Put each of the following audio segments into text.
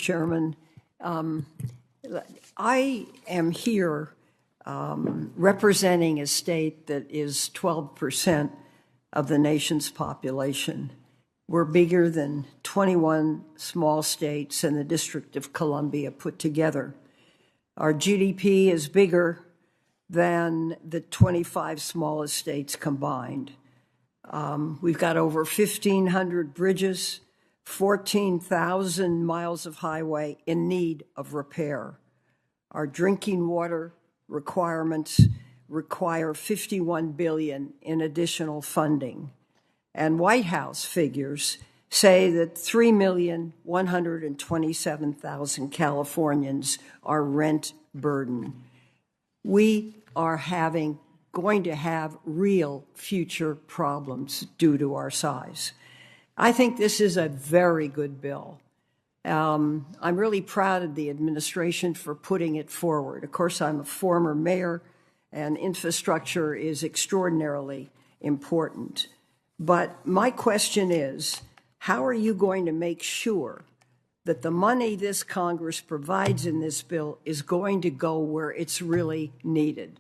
Chairman. I am here representing a state that is 12% of the nation's population. We're bigger than 21 small states and the District of Columbia put together. Our GDP is bigger than the 25 smallest states combined. We've got over 1,500 bridges, 14,000 miles of highway in need of repair. Our drinking water requirements require $51 billion in additional funding. And White House figures say that 3,127,000 Californians are rent burdened. We are going to have real future problems due to our size. I think this is a very good bill. I'm really proud of the administration for putting it forward. Of course, I'm a former mayor, and infrastructure is extraordinarily important. But my question is, how are you going to make sure that the money this Congress provides in this bill is going to go where it's really needed?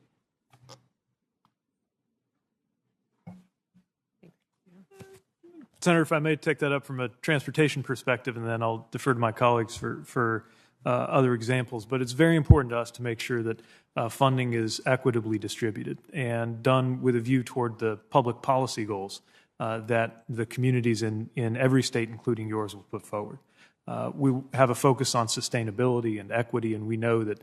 Senator, if I may take that up from a transportation perspective, and then I'll defer to my colleagues for other examples. But it's very important to us to make sure that funding is equitably distributed and done with a view toward the public policy goals that the communities in every state, including yours, will put forward. We have a focus on sustainability and equity, and we know that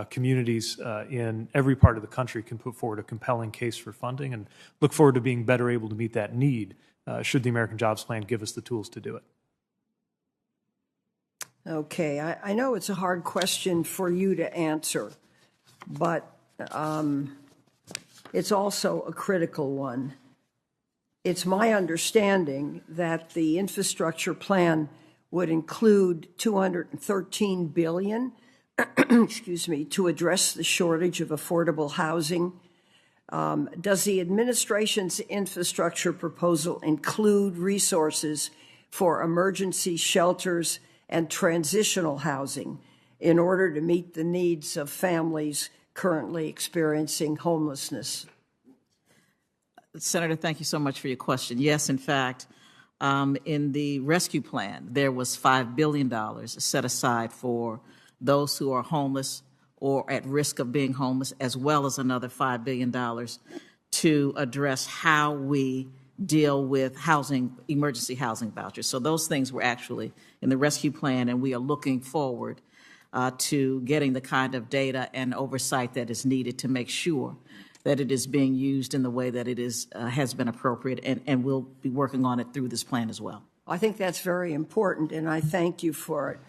communities in every part of the country can put forward a compelling case for funding, and look forward to being better able to meet that need should the American Jobs Plan give us the tools to do it. Okay, I know it's a hard question for you to answer, but it's also a critical one. It's my understanding that the infrastructure plan would include $213 billion, excuse me, to address the shortage of affordable housing. Does the administration's infrastructure proposal include resources for emergency shelters and transitional housing in order to meet the needs of families currently experiencing homelessness? Senator, thank you so much for your question. Yes, in fact, in the rescue plan, there was $5 billion set aside for those who are homeless or at risk of being homeless, as well as another $5 billion to address how we deal with housing, emergency housing vouchers. So those things were actually in the rescue plan, and we are looking forward to getting the kind of data and oversight that is needed to make sure that it is being used in the way that it is has been appropriate, and we'll be working on it through this plan as well. I think that's very important, and I thank you for it.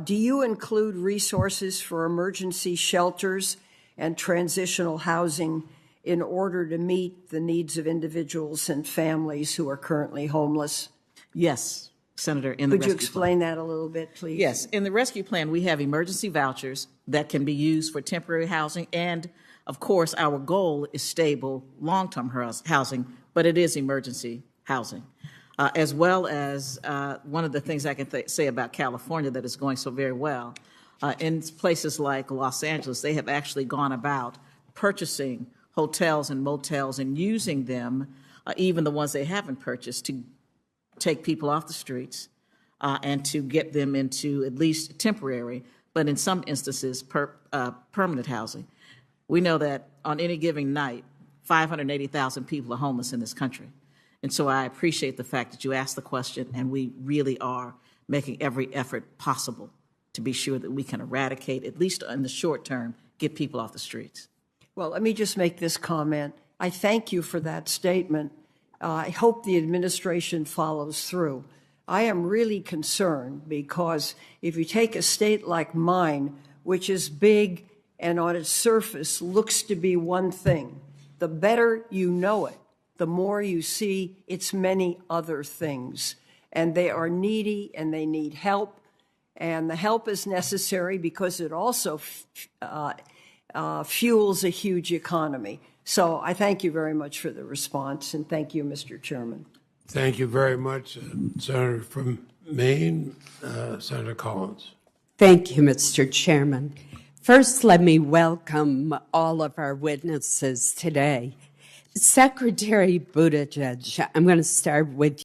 Do you include resources for emergency shelters and transitional housing in order to meet the needs of individuals and families who are currently homeless? Yes, Senator. In the rescue plan. Could you explain that a little bit, please? Yes. In the rescue plan, we have emergency vouchers that can be used for temporary housing, and of course, our goal is stable long-term housing, but it is emergency housing. As well as one of the things I can say about California that is going so very well, in places like Los Angeles, they have actually gone about purchasing hotels and motels and using them, even the ones they haven't purchased, to take people off the streets and to get them into at least temporary, but in some instances, permanent housing. We know that on any given night, 580,000 people are homeless in this country. And so I appreciate the fact that you asked the question, and we really are making every effort possible to be sure that we can eradicate, at least in the short term, get people off the streets. Well, let me just make this comment. I thank you for that statement. I hope the administration follows through. I am really concerned because if you take a state like mine, which is big and on its surface looks to be one thing, the better you know it, the more you see it's many other things. And they are needy and they need help. And the help is necessary because it also fuels a huge economy. So I thank you very much for the response, and thank you, Mr. Chairman. Thank you very much, Senator from Maine, Senator Collins. Thank you, Mr. Chairman. First, let me welcome all of our witnesses today. Secretary Buttigieg, I'm going to start with